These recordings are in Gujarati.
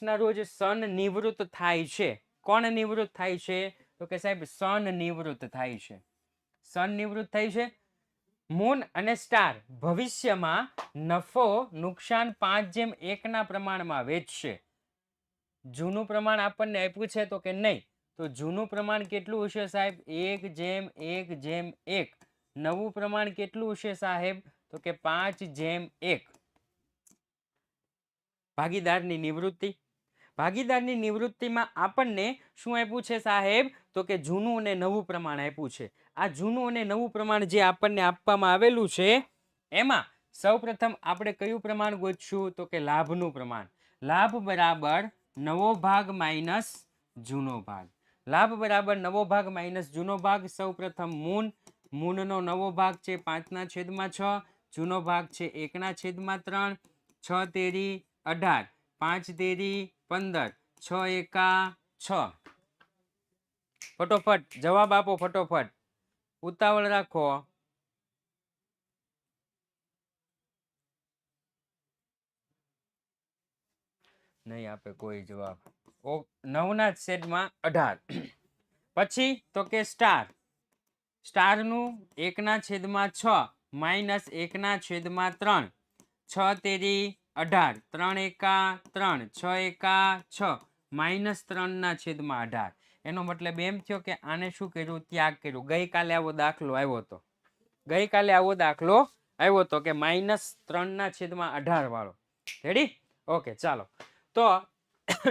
ના રોજ સન નિવૃત્ત થાય છે. કોણ નિવૃત્ત થાય છે? તો કે સાહેબ સન નિવૃત્ત થાય છે. સન નિવૃત્ત થાય છે. મૂન અને સ્ટાર ભવિષ્યમાં નફો નુકસાન 5:1 ના પ્રમાણમાં વેચશે. જૂનું પ્રમાણ આપણને આપ્યું છે તો કે નહીં, તો જૂનું પ્રમાણ કેટલું હશે સાહેબ? 1:1:1. નવું પ્રમાણ કેટલું હશે સાહેબ? તો કે 5:1. ભાગીદારની નિવૃત્તિ. ભાગીદારની નિવૃત્તિમાં આપણને શું આપ્યું છે સાહેબ? તો કે જૂનું અને નવું પ્રમાણ આપ્યું છે. આ જૂનું અને નવું પ્રમાણ જે આપણને આપવામાં આવેલું છે એમાં સૌપ્રથમ આપણે કયું પ્રમાણ ગોતશું? તો કે લાભનું પ્રમાણ. લાભ બરાબર નવો ભાગ માઇનસ જૂનો ભાગ. લાભ બરાબર નવો ભાગ માઇનસ જૂનો ભાગ. સૌપ્રથમ મૂન. મૂનનો નવો ભાગ છે 5/6. જૂનો ભાગ છે 1/3. 6 તેરી 18, 5 તેરી 15, 6 એકા 6. ફટોફટ જવાબ આપો, ફટોફટ, ઉતાવળ રાખો. નહીં આપે કોઈ જવાબ. 9/18. પછી તો કે સ્ટાર. સ્ટારનું 1/6 માઇનસ 1/3. 6 તેરી 18, 3 એકા 3, 6 એકા 6, માઇનસ 3/18. એનો મતલબ એમ થયો કે આને શું કર્યું? ત્યાગ કર્યું. ગઈકાલે આવો દાખલો આવ્યો હતો. ગઈકાલે આવો દાખલો આવ્યો હતો કે -3/18 વાળો. રેડી? ઓકે, ચાલો. તો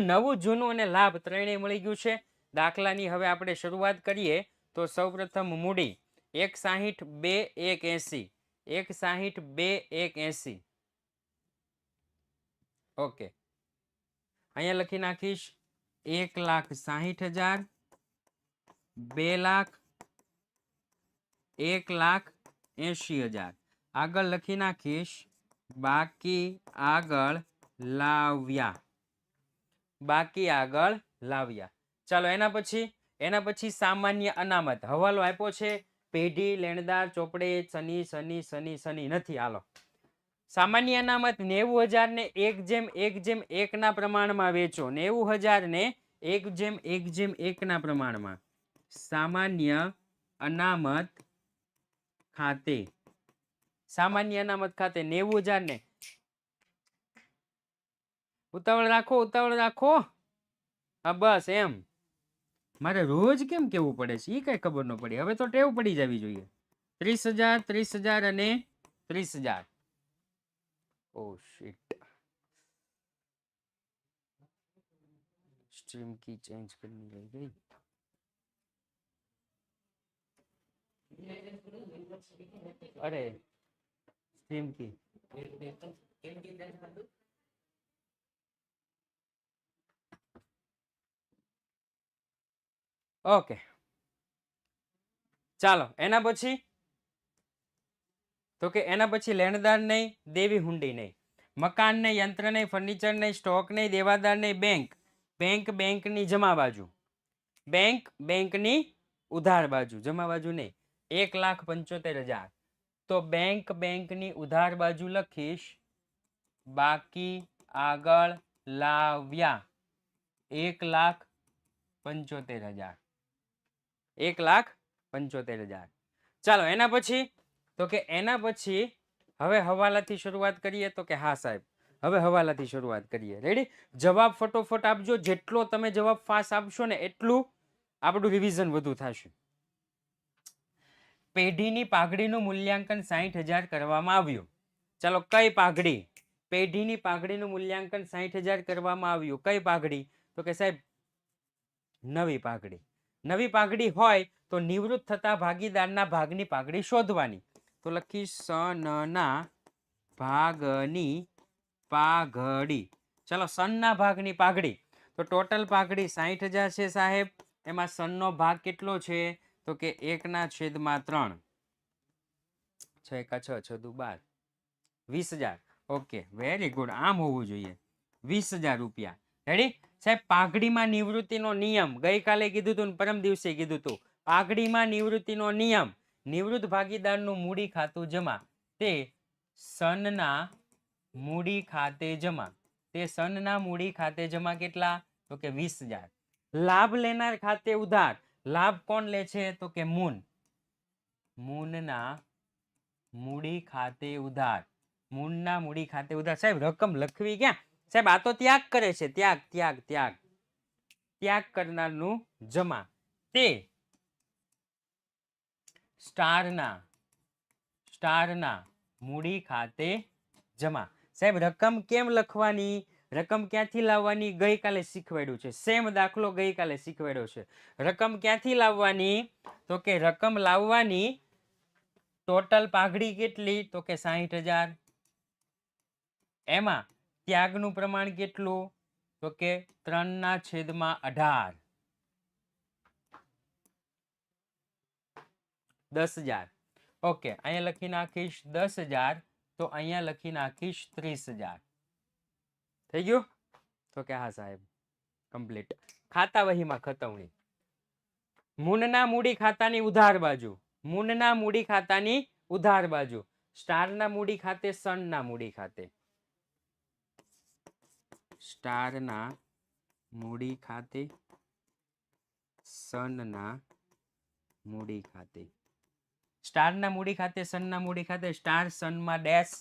નવું, જૂનું અને લાભ ત્રણેય મળી ગયું છે. દાખલાની હવે આપણે શરૂઆત કરીએ. તો સૌપ્રથમ મૂડી 1/60, 2, 1/80. 1/60, 2, 1/80. ઓકે, અહીંયા લખી નાખીશ 1,60,000, 2 લાખ, 1,80,000. આગળ લખી નાખીશ બાકી આગળ લાવ્યા. બાકી આગળ લાવ્યા. ચાલો, એના પછી સામાન્ય અનામત. હવાલો આપ્યો છે પેઢી, લેણદાર, ચોપડે, શનિ શનિ શનિ શનિ નથી. હાલો, સામાન્ય અનામત 90,000 ને 1:1:1 ના પ્રમાણમાં વેચો. 90,000 ને 1:1:1 ના પ્રમાણમાં. સામાન્ય અનામત ખાતે. સામાન્ય અનામત ખાતે 90,000 ને, ઉતાવળ રાખો, ઉતાવળ રાખો. હા, બસ એમ. મારે રોજ કેમ કેવું પડે છે એ કઈ ખબર ન પડી. હવે તો ટેવ પડી જવી જોઈએ. 30,000, 30,000 અને 30,000. Oh shit. स्ट्रीम की चेंज करनी रह गई. अरे स्ट्रीम की ઓકે, ચાલો. એના પછી તો કે એના પછી લેણદાર નહીં, દેવી હુંડી નહીં, મકાન નહીં, યંત્ર નહીં, ફર્નિચર નહીં, સ્ટોક નહીં, દેવાદાર નહીં, બેંક. બેંક બેંકની જમા બાજુ. બેંક બેંકની ઉધાર બાજુ. જમા બાજુ નહીં. 1,75,000. તો બેંક બેંકની ઉધાર બાજુ લખીશ બાકી આગળ લાવ્યા 1,75,000. 1,75,000. ચાલો, એના પછી તો કે એના પછી હવે હવાલાથી શરૂઆત કરીએ. તો કે હા સાહેબ, હવે હવાલાથી શરૂઆત કરીએ. રેડી? જવાબ ફટોફટ આપજો. જેટલો તમે જવાબ ફાસ્ટ આપશો ને એટલું આપણું રિવિઝન વધુ થશે. પેઢીની પાઘડીનું મૂલ્યાંકન 60,000 કરવામાં આવ્યું. ચાલો, કઈ પાઘડી? પેઢીની પાઘડીનું મૂલ્યાંકન 60,000 કરવામાં આવ્યું. કઈ પાઘડી? તો કે સાહેબ નવી પાઘડી. નવી પાઘડી હોય તો નિવૃત્ત થતા ભાગીદારના ભાગની પાઘડી શોધવાની. તો લખીશ સનના ભાગની પાઘડી. ચાલો, સનના ભાગની પાઘડી. તો ટોટલ પાઘડી 60,000 છે સાહેબ. એમાં સનનો ભાગ કેટલો છે? તો કે 1/3. 6 એકા 6, 6 દુ 12, 20,000. Okay, very good. આમ હોવું જોઈએ. 20,000 રૂપિયા. રેડી સાહેબ? પાઘડીમાં નિવૃત્તિનો નિયમ ગઈકાલે કીધું હતું, પરમ દિવસે કીધું હતું. પાઘડીમાં નિવૃત્તિનો નિયમ, નિવૃત્ત ભાગીદારનું મૂડી ખાતું જમા તે સનના મૂડી ખાતે જમા. તે સનના મૂડી ખાતે જમા કેટલા? તો કે 20,000. લાભ લેનાર ખાતે ઉધાર. લાભ કોણ લે છે? તો કે મૂન. મૂનના મૂડી ખાતે ઉધાર. મૂનના મૂડી ખાતે ઉધાર. સાહેબ રકમ લખવી ક્યાં? સાહેબ આ તો ત્યાગ કરે છે. ત્યાગ ત્યાગ ત્યાગ ત્યાગ કરનારનું જમા. તે સ્ટારના મૂડી ખાતે જમા. સાહેબ રકમ કેમ લખવાની? રકમ ક્યાંથી લાવવાની? ગઈકાલે શીખવાડ્યું છે. સેમ દાખલો ગઈકાલે શીખવાડ્યો છે. રકમ ક્યાંથી લાવવાની? તો કે રકમ લાવવાની ટોટલ પાઘડી કેટલી? તો કે 60,000. એમાં ત્યાગનું પ્રમાણ કેટલું? તો કે 3/18. 10,000. ઓકે, અહીંયા લખી નાખીશ 10,000, તો અહીંયા લખી નાખીશ 30,000. થઈ ગયું? તો કે હા સાહેબ, કમ્પ્લીટ. ખાતા વહીમાં ખતવણી. મૂનના મૂડી ખાતાની ઉધાર બાજુ. મૂનના મૂડી ખાતાની ઉધાર બાજુ. સ્ટારના મૂડી ખાતે, સનના મૂડી ખાતે. સ્ટારના મૂડી ખાતે, સનના મૂડી ખાતે. સ્ટારના મૂડી ખાતે, સનના મૂડી ખાતે. સ્ટાર સનમાં ડેશ.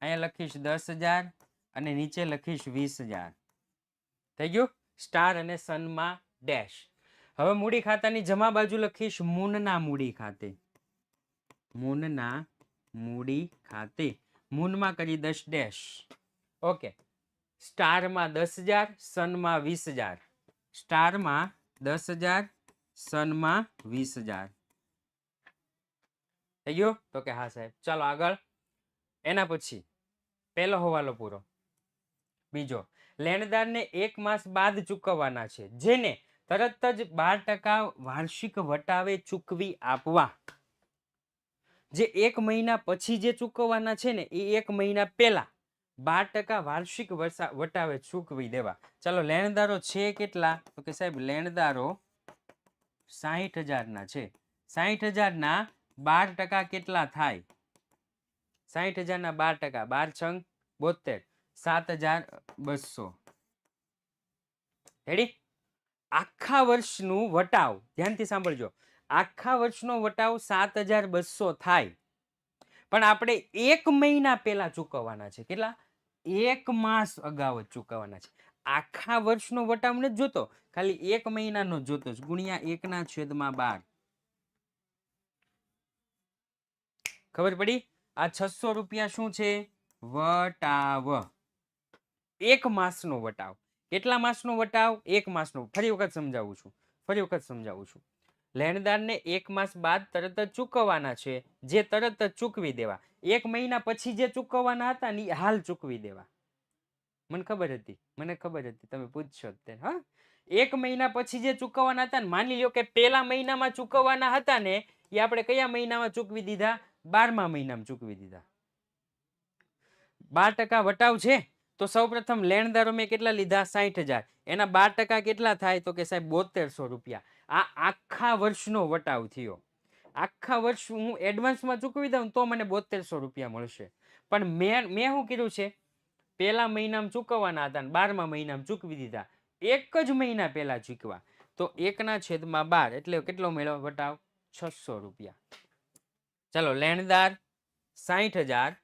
અહીંયા લખીશ 10,000 અને નીચે લખીશ 20,000. થઈ ગયું? સ્ટાર અને સનમાં ડેશ. હવે મૂડી ખાતાની જમા બાજુ લખીશ મૂનના મૂડી ખાતે. મૂનના મૂડી ખાતે. મૂનમાં કરી 10 ડેશ. ઓકે, સ્ટારમાં 10,000, સનમાં 20,000. સ્ટારમાં 10,000, સનમાં 20,000. થઈ ગયો? તો કે હા સાહેબ. ચાલો આગળ. એના પછી પહેલો હવાલો પૂરો. બીજો, લેણદારને 1 માસ બાદ ચૂકવવાના છે, જેને તરત જ 12% વાર્ષિક વટાવે ચૂકવી આપવા. જે 1 મહિના પછી જે ચૂકવવાના છે ને, એ 1 મહિના પહેલા 12% વાર્ષિક વટાવે ચૂકવી દેવા. ચાલો, લેણદારો છે કેટલા? તો કે સાહેબ લેણદારો 60,000 ના છે. 60,000 ના 12% કેટલા થાય? 60,000 ના 12%, 12 × 72, 7,200. રેડી? આખા વર્ષનું વટાવ, ધ્યાનથી સાંભળજો, આખા વર્ષનો વટાવ 7,200 થાય, પણ આપણે 1 મહિના પહેલા ચૂકવવાના છે. કેટલા? 1 માસ અગાઉ જ ચૂકવવાના છે. આખા વર્ષનો વટાવ નથી જોતો, ખાલી 1 મહિનાનો જોતો છે. ગુણ્યા 1/12. ખબર પડી? આ 600 રૂપિયા શું છે? વટાવ. 1 માસનો વટાવ. કેટલા માસનો વટાવ? 1 માસનો. ફરી વખત સમજાવું છું. લેણદારને 1 માસ બાદ તરત જ ચૂકવવાના છે, જે તરત જ ચૂકવી દેવા. 1 મહિના પછી જે ચૂકવવાના હતા ને, એ હાલ ચૂકવી દેવા. મને ખબર હતી, તમે પૂછશો અત્યારે. હા, 1 મહિના પછી જે ચૂકવવાના હતા ને, માની લો કે પહેલા મહિનામાં ચૂકવવાના હતા ને, એ આપણે કયા મહિનામાં ચૂકવી દીધા? 12મા મહિનામાં ચૂકવી દીધા. 12% વટાવ છે, તો સૌપ્રથમ લેણદારો મેં કેટલા લીધા? 60,000. એના 12% કેટલા થાય? તો કે સાહેબ 7200 રૂપિયા. આ આખા વર્ષનો વટાવ થયો. આખા વર્ષ હું એડવાન્સમાં ચૂકવી દઉં તો મને 7200 રૂપિયા મળશે. પણ મેં શું કર્યું છે? પહેલા મહિનામાં ચૂકવવાના હતા, 12મા મહિનામાં ચૂકવી દીધા. 1 જ મહિના પહેલા ચૂકવા, તો 1/12 એટલે કેટલો મળ્યો વટાવ? 600 રૂપિયા. ચાલો, લેણદાર 60,000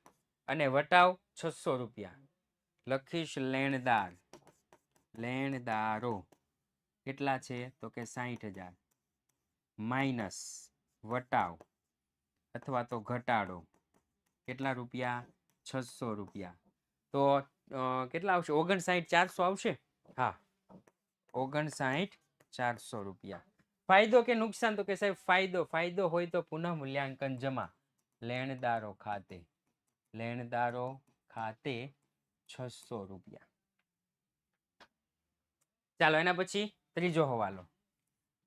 અને વટાવ 600 રૂપિયા. લખીશ લેણદારો કેટલા છે? તો કે 60,000 માઇનસ વટાવ અથવા તો ઘટાડો કેટલા રૂપિયા? 600 રૂપિયા. તો કેટલા આવશે? 59,400 આવશે. હા, 59,400 રૂપિયા. ફાયદો કે નુકસાન? તો કે સાહેબ ફાયદો હોય તો પુનઃ મૂલ્યાંકન જમા. લેણદારો ખાતે 600 રૂપિયા. ચાલો, એના પછી ત્રીજો હવાલો.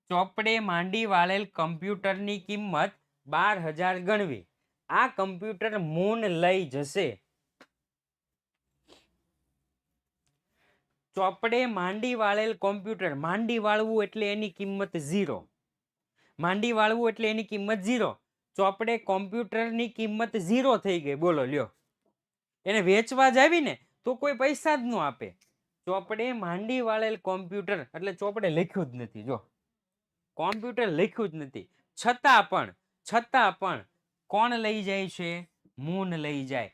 ચોપડે માંડી વાળેલ કમ્પ્યુટરની કિંમત 12,000 ગણવી. આ કમ્પ્યુટર મૂન લઈ જશે. ચોપડે માંડી વાળેલ કોમ્પ્યુટર. માંડી વાળવું એટલે એની કિંમત 0. માંડી વાળવું એટલે એની કિંમત 0. ચોપડે કોમ્પ્યુટરની કિંમત 0 થઈ ગઈ. બોલો લ્યો, એને વેચવા જ આવી ને, તો કોઈ પૈસા જ ન આપે. ચોપડે માંડી વાળેલ કોમ્પ્યુટર એટલે ચોપડે લખ્યું જ નથી. જો કોમ્પ્યુટર લખ્યું જ નથી, છતાં પણ કોણ લઈ જાય છે? મૂન લઈ જાય.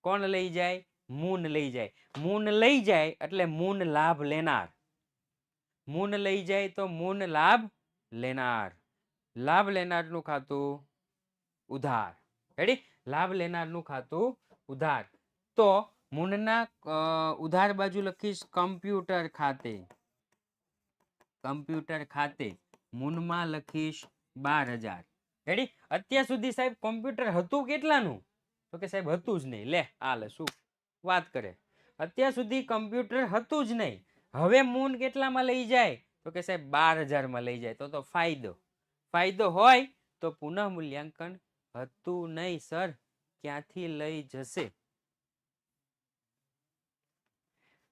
કોણ લઈ જાય? મૂન લઈ જાય. મૂન લઈ જાય એટલે મૂન લાભ લેનાર. મૂન લઈ જાય તો મૂન લાભ લેનાર. લાભ લેનારનું ખાતું ઉધાર. રેડી? લાભ લેનારનું ખાતું ઉધાર. તો મૂનના ઉધાર બાજુ લખીશ કમ્પ્યુટર ખાતે. કમ્પ્યુટર ખાતે મૂનમાં લખીશ 12,000. રેડી? અત્યાર સુધી સાહેબ કોમ્પ્યુટર હતું કેટલાનું? તો કે સાહેબ હતું જ નહીં. લે આ લે શું વાત કરે, અત્યાર સુધી કમ્પ્યુટર હતું જ નહીં. હવે મૂન કેટલામાં લઈ જાય? તો કે સાહેબ 12,000 માં લઈ જાય. તો ફાયદો હોય તો પુનઃ મૂલ્યાંકન હતું નહીં સર, ક્યાંથી લઈ જશે?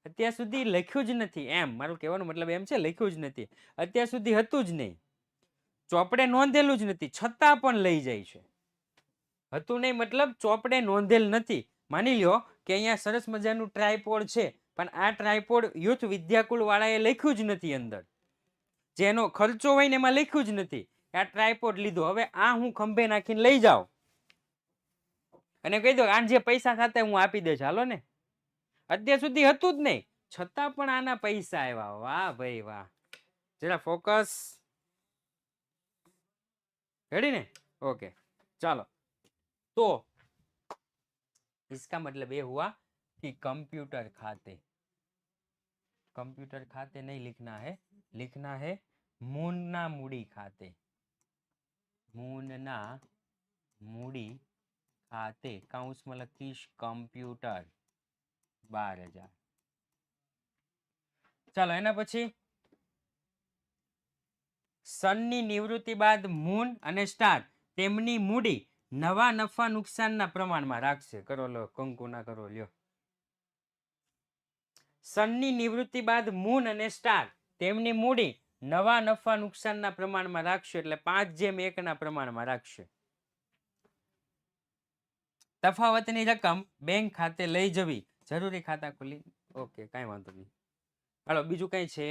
અત્યાર સુધી લખ્યું જ નથી, એમ મારું કહેવાનો મતલબ એમ છે, લખ્યું જ નથી. અત્યાર સુધી હતું જ નહીં, ચોપડે નોંધેલું જ નથી, છતાં પણ લઈ જાય છે. હતું નહીં મતલબ ચોપડે નોંધેલ નથી. માની લ્યો કે અહીંયા સરસ મજાનું ટ્રાયપોડ છે, પણ આ ટ્રાયપોડ યુથ વિદ્યાકુળ વાળાએ લખ્યું જ નથી. અંદર જેનો ખર્ચો હોય ને એમાં લખ્યું જ નથી. આ ટ્રાયપોડ લીધો, હવે આ હું ખંભે નાખીને લઈ જાઉં અને કહી દો આને જે પૈસા ખાતે હું આપી દઈશ, હાલો ને. અત્યાર સુધી હતું જ નહીં, છતાં પણ આના પૈસા આવ્યા. વાહ ભાઈ વાહ. જરા ફોકસ. રેડી ને? ओके चलो, तो इसका मतलब ये हुआ कि कंप्यूटर खाते नहीं लिखना है, लिखना है मूनना मूडी खाते. मूनना मूडी खाते काउंस में लखीश कंप्यूटर 12,000. चलो एना पछी સનની નિવૃત્તિ બાદ મૂન અને સ્ટાર તેમની મૂડી નવા નફા નુકસાનના પ્રમાણમાં રાખશે. કરો લો કંકુ ના કરો લ્યો. સનની નિવૃત્તિ બાદ મૂન અને સ્ટાર તેમની મૂડી નવા નફા નુકસાનના પ્રમાણમાં રાખશે, એટલે 5:1 ના પ્રમાણમાં રાખશે. તફાવતની રકમ બેંક ખાતે લઈ જવી, જરૂરી ખાતા ખોલી. ઓકે, કાંઈ વાંધો નહીં. હાલો, બીજું કઈ છે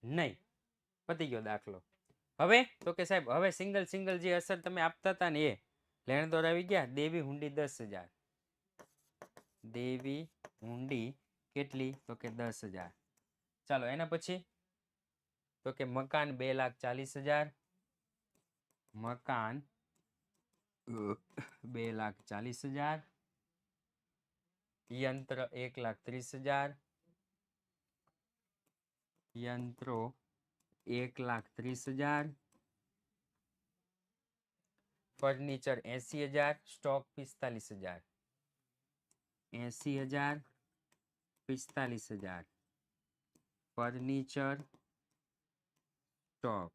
નહીં, પતી ગયો દાખલો. હવે તો કે સાહેબ હવે સિંગલ જે અસર તમે આપતા હતા ને એ લેણ દોર આવી ગયા. દેવી હુંડી 10,000. દેવી હુંડી કેટલી? તો કે 10,000. ચાલો એના પછી તો કે મકાન 2,40,000. મકાન 2,40,000. યંત્ર 1,30,000. યંત્રો 1,30,000. ફર્નિચર 80,000. સ્ટોક 45,000. 80,000 45,000 furniture stock.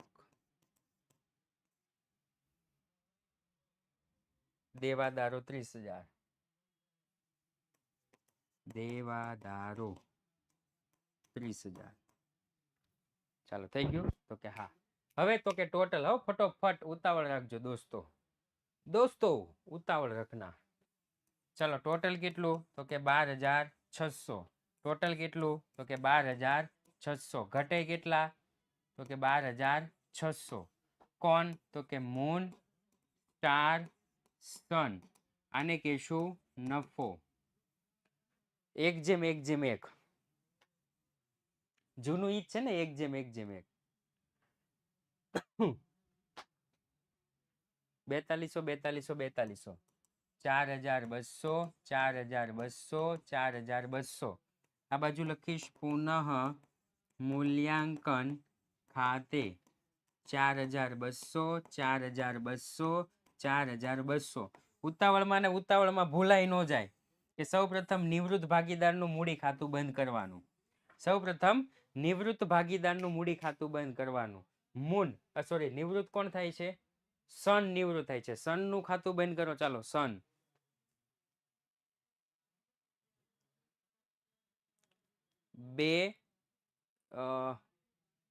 દેવાદારો 30,000. દેવાદારો 30,000. ચાલો થઈ ગયું? તો કે હા. હવે તો કે ટોટલ, હો ફટોફટ ઉતાવળ રાખજો દોસ્તો ઉતાવળ રખના. ચાલો ટોટલ કેટલું? તો કે 12,600. ટોટલ કેટલું? તો કે 12,600. ઘટે કેટલા? તો કે 12,600. કોણ? તો કે મૂન, સ્ટાર, સન. આને કહેશું નફો. 1:1. જૂનું ઈ જ છે ને, 1:1. 4200 4,200 4,200 4,200. આ બાજુ લખીશ પુનઃ મૂલ્યાંકન ખાતે 4,200 4,200 4,200. ઉતાવળમાં ને ઉતાવળમાં ભૂલાઈ ન જાય કે સૌ પ્રથમ નિવૃત્ત ભાગીદારનું મૂડી ખાતું બંધ કરવાનું. મૂન સોરી નિવૃત્ત કોણ થાય છે? સન નિવૃત્ત થાય છે. સન નું ખાતું બંધ કરો. ચાલો સન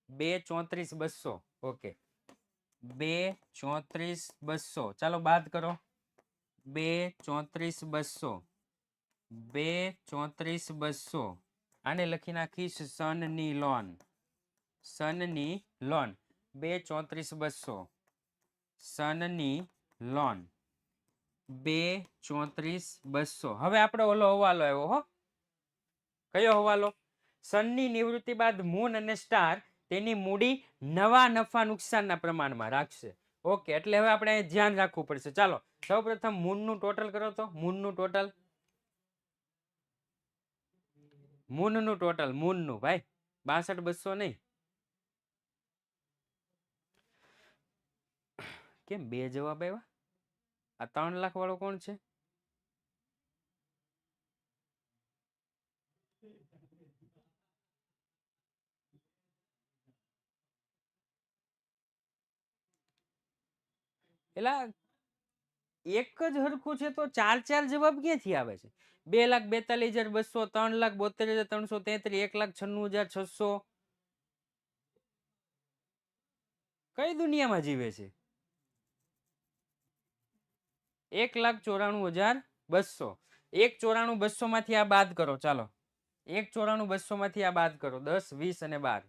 2,34,200. ઓકે 2,34,200. ચાલો બાદ કરો. 2,34,200 2 34 200 આને લખી નાખીશ સનની લોન 2 34 200 સનની લોન 2 34 200 હવે આપણે ઓલો હવાલો આવ્યો હો કયો હવાલો સનની નિવૃત્તિ બાદ મૂન અને સ્ટાર તેની મૂડી નવા નફા નુકસાનના પ્રમાણમાં રાખશે ઓકે એટલે હવે આપણે ધ્યાન રાખવું પડશે ચાલો સૌપ્રથમ મૂનનું ટોટલ કરો તો મૂનનું ટોટલ મૂનનું ભાઈ 62 200 નહીં કેમ બે જવાબ આવ્યા આ 3 લાખ વાળો કોણ છે એલા એક જ હરખું છે તો 4 જવાબ ક્યાંથી આવે છે 2,42,200 3,72,333 1,96,600 કઈ દુનિયામાં જીવે છે 1,94,200 1,94,200 માંથી આ બાદ કરો ચાલો 1,94,200 માંથી આ બાદ કરો 10 20 અને 12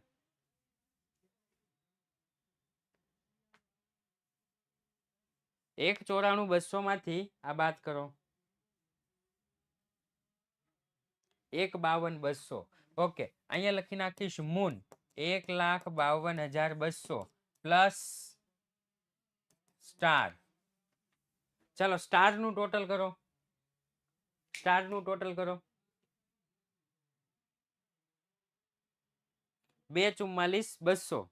1,94,200 માંથી આ બાદ કરો 1,52,200 ઓકે અહીંયા લખી નાખીશ મૂન 1,52,200 પ્લસ સ્ટાર ચાલો સ્ટાર નું ટોટલ કરો 2,44,200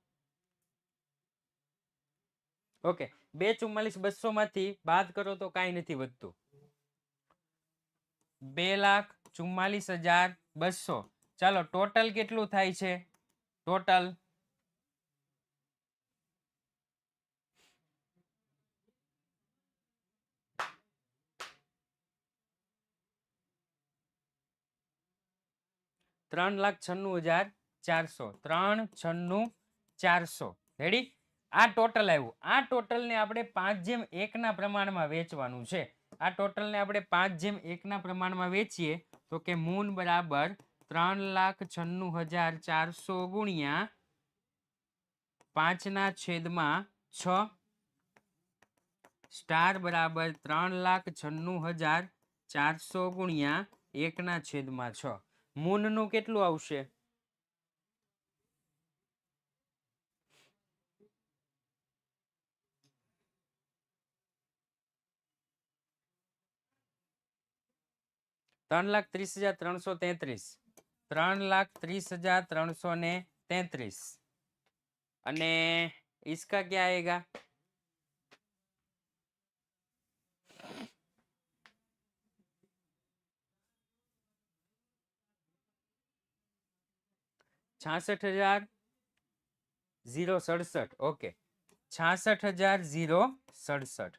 ઓકે 2,44,200 માંથી બાદ કરો તો કાંઈ નથી વધતું 2,44,200 ચાલો ટોટલ કેટલું થાય છે ટોટલ $3,96,400 રેડી આ ટોટલ આવ્યું આ ટોટલ ને આપણે 5:1 ના પ્રમાણમાં વેચવાનું છે આ ટોટલ ને આપણે 5:1 ના પ્રમાણમાં વેચીએ તો કે મૂન બરાબર 3,96,400 ગુણ્યા 5/6 સ્ટાર બરાબર 3,96,400 ગુણ્યા 1/6 મૂન નું કેટલું આવશે $3,30,333 અને इसका क्या आएगा $66,067 ઓકે 66,067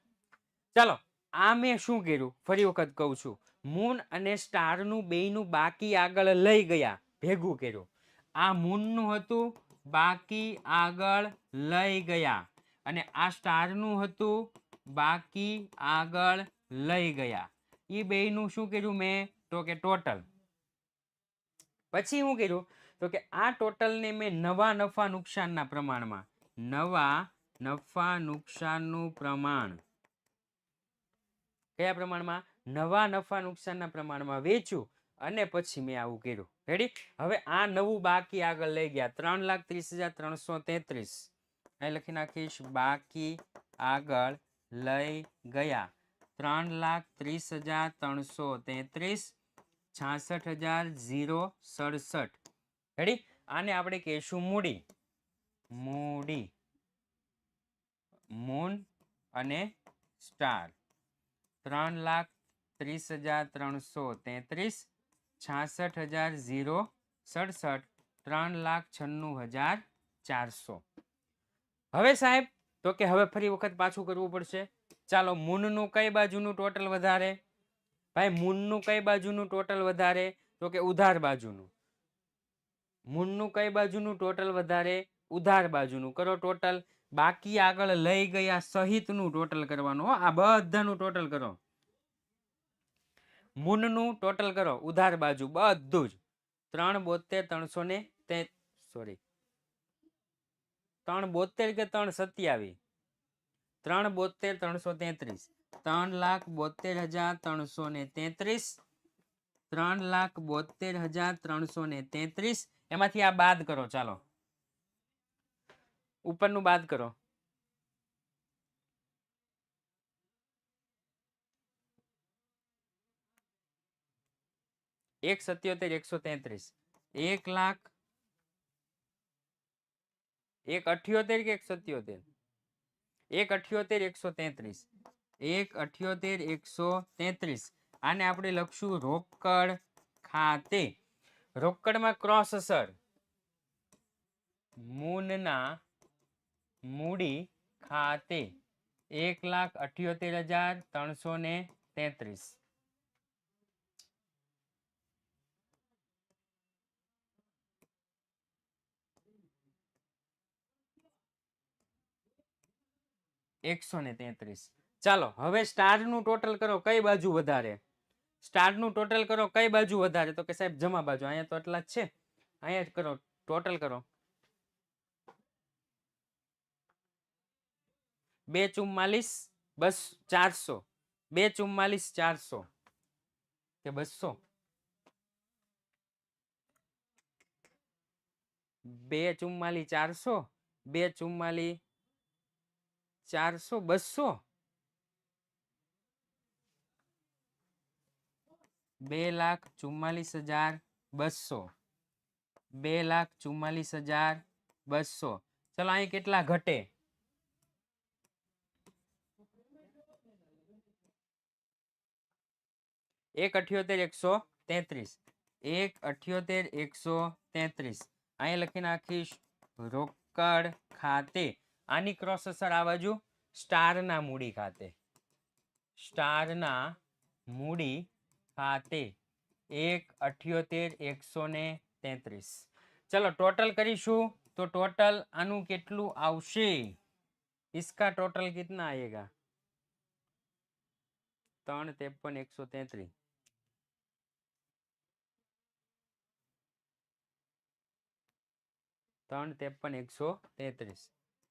ચાલો આ મેં શું કર્યું ફરી વખત કહું છું મૂન અને સ્ટાર નું બેયનું બાકી આગળ લઈ ગયા ભેગું કર્યું આ મૂન નું હતું બાકી આગળ લઈ ગયા અને આ સ્ટાર નું હતું બાકી આગળ લઈ ગયા ઈ બેયનું શું કર્યું મેં તો કે ટોટલ પછી શું કર્યું તો કે આ ટોટલ ને મેં નવા નફા નુકસાનના પ્રમાણમાં નવા નફા નુકસાનનું પ્રમાણ કયા પ્રમાણમાં નવા નફા નુકસાનના પ્રમાણમાં વેચ્યું અને પછી મેં આવું કર્યું રેડી હવે આ નવું બાકી આગળ લઈ ગયા 3,30,333 અહીં લખી નાખીશ બાકી આગળ લઈ ગયા 3,30,333 66,067 રેડી આને આપણે કહીશું મૂડી મૂન અને સ્ટાર 3,30,333 66,067 3,96,400 હવે સાહેબ તો કે હવે ફરી વખત પાછું કરવું પડશે ચાલો મૂનનું કઈ બાજુનું ટોટલ વધારે ભાઈ મૂનનું કઈ બાજુનું ટોટલ વધારે તો કે ઉધાર બાજુનું મૂનનું કઈ બાજુનું ટોટલ વધારે ઉધાર બાજુનું કરો ટોટલ બાકી આગળ લઈ ગયા સહિતનું ટોટલ કરવાનું આ બધાનું ટોટલ કરો મૂનનું ટોટલ કરો ઉધાર બાજુ બધું જ 372 300 સોરી 372 કે 327 372 333 3,72,333 3,72,333 એમાંથી આ બાદ કરો ચાલો ઉપરનું બાદ કરો 1,77,133 1,00,000 1,78 કે 1,77 1,78,133 1,78,133 આને આપણે લખશું રોકડ ખાતે રોકડમાં ક્રોસ અસર મૂનના મૂડી ખાતે 1,78,333 133 ચાલો હવે સ્ટાર નું ટોટલ કરો કઈ બાજુ વધારે સ્ટાર નું ટોટલ કરો કઈ બાજુ વધારે તો કે સાહેબ જમા બાજુ અહીંયા તો એટલા જ છે અહીંયા જ કરો ટોટલ કરો 2,44,400 2,44,400 કે 200 2,44,400 2,44,400 200 2,44,200 2,44,200 ચલો અહીં કેટલા ઘટે 1,78,133 1,78,133 અહીં લખી નાખીશ રોકડ ખાતે આની ક્રોસ અસર આ બાજુ સ્ટારના મૂડી ખાતે સ્ટારના મૂડી ખાતે 1,78,133 ચલો ટોટલ કરીશું તો टोटल આનું કેટલું આવશે इसका टोटल कितना आएगा 3,53,133 3,53,133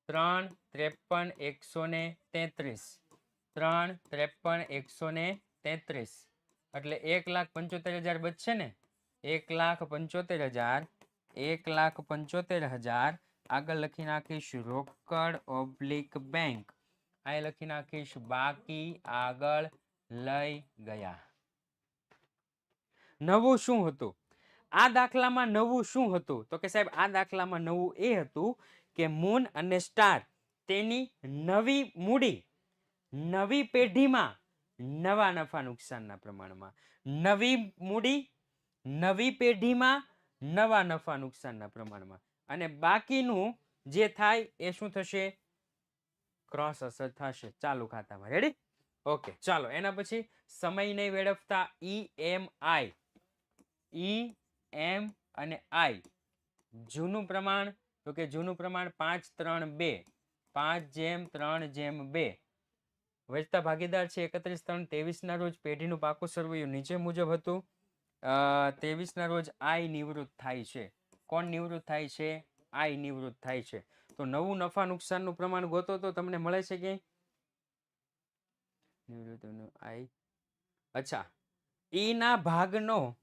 3,53,133 3,53,133 એટલે 1,75,000 બચશે ને 1,75,000 1,75,000 આગળ લખી નાખીશ રોકડ ઓબ્લિક બેંક આ લખી નાખીશ બાકી આગળ લઈ ગયા નવું શું હતું આ દાખલામાં નવું શું હતું તો કે સાહેબ આ દાખલામાં નવું એ હતું કે મૂન અને સ્ટાર તેની નવી મૂડી નવી પેઢીમાં નવા નફા નુકસાનના પ્રમાણમાં નવી મૂડી નવી પેઢીમાં નવા નફા નુકસાનના પ્રમાણમાં અને બાકીનું જે થાય એ શું થશે ક્રોસ અસર થશે ચાલુ ખાતામાં રેડી ઓકે ચાલો એના પછી સમય નહીં વેડફતા EMI EM અને I જૂનું પ્રમાણ તો કે જૂનું પ્રમાણ 5,3,2 5:3:2 વચતા ભાગીદાર છે 31/3/23 ના રોજ પેઢીનું પાકું સરવૈયું નીચે મુજબ હતું 23 ના રોજ I નિવૃત્ત થાય છે કોણ નિવૃત્ત થાય છે I નિવૃત્ત થાય છે તો નવું નફા નુકસાનનું પ્રમાણ ગોતો તો તમને મળે છે કે નિવૃત્તનું I અચ્છા E ના ભાગનો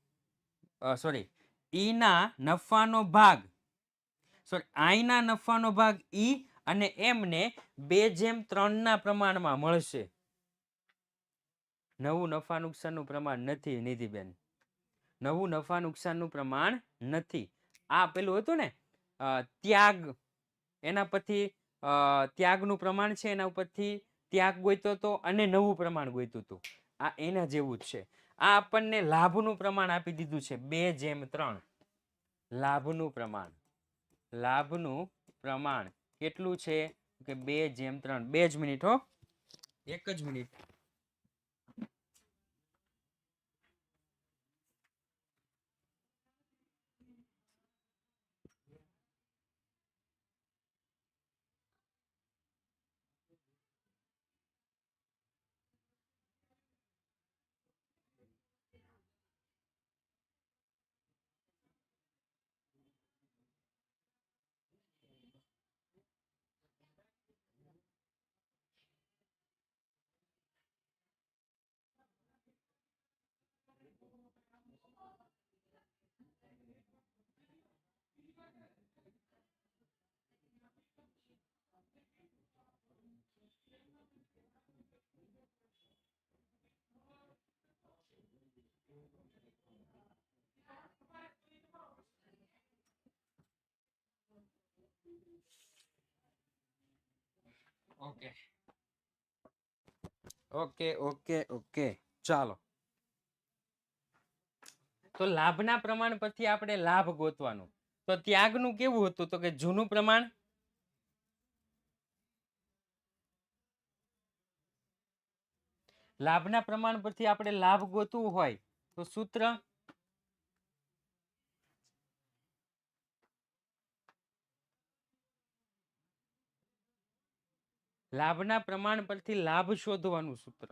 સોરી E ના નફાનો ભાગ સોરી I ના નફાનો ભાગ E અને M ને 2:3 ના પ્રમાણમાં મળશે નવું નફા નુકસાનનું પ્રમાણ નથી નિધિબેન નવું નફા નુકસાનનું પ્રમાણ નથી આ પેલું હતું ને ત્યાગ એના પરથી ત્યાગનું પ્રમાણ છે એના ઉપરથી ત્યાગ ગોઈતો તો અને નવું પ્રમાણ ગોઈતું હતું આ એના જેવું જ છે આ આપણને લાભનું પ્રમાણ આપી દીધું છે 2:3 લાભનું પ્રમાણ કેટલું છે કે 2:3 2 જ મિનિટ હો એક જ minute okay okay okay okay ચાલો. તો લાભના પ્રમાણ પરથી આપણે લાભ ગોતવાનો. તો ત્યાગનું કેવું હતું? તો કે જૂનું પ્રમાણ લાભના પ્રમાણ પરથી આપણે લાભ ગોતવું હોય તો સૂત્ર લાભના પ્રમાણ પરથી લાભ શોધવાનું સૂત્ર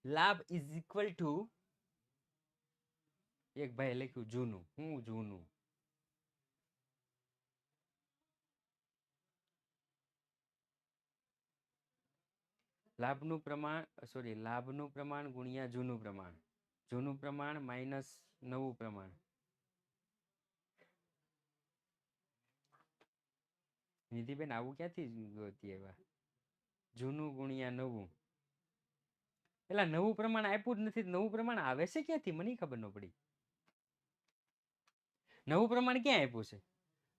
લાભ ઇઝ ઇક્વલ ટુ એક ભાઈ લખ્યું જૂનું. હું જૂનું? લાભનું પ્રમાણ સોરી લાભનું પ્રમાણ ગુણ્યા જૂનું પ્રમાણ. જૂનું પ્રમાણ માઇનસ નવું પ્રમાણ. નિધિબેન આવું ક્યાંથી ગોતી આવ્યા? જૂનું ગુણ્યા નવું. પેલા નવું પ્રમાણ આપ્યું જ નથી. નવું પ્રમાણ આવે છે ક્યાંથી? મને ખબર ન પડી. નવું પ્રમાણ ક્યાં આપ્યું છે?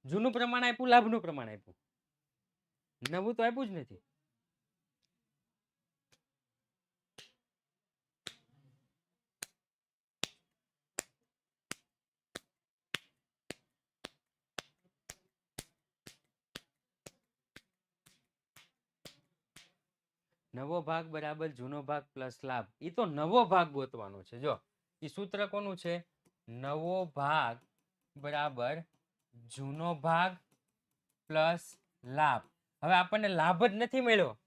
જૂનું પ્રમાણ આપ્યું, લાભનું પ્રમાણ આપ્યું, નવું તો આપ્યું જ નથી. નવો ભાગ બરાબર જૂનો ભાગ પ્લસ લાભ. એ તો નવો ભાગ ગોતવાનો છે. જો એ સૂત્ર કોનું છે? નવો ભાગ બરાબર જૂનો ભાગ પ્લસ લાભ. હવે આપણને લાભ જ નથી મળ્યો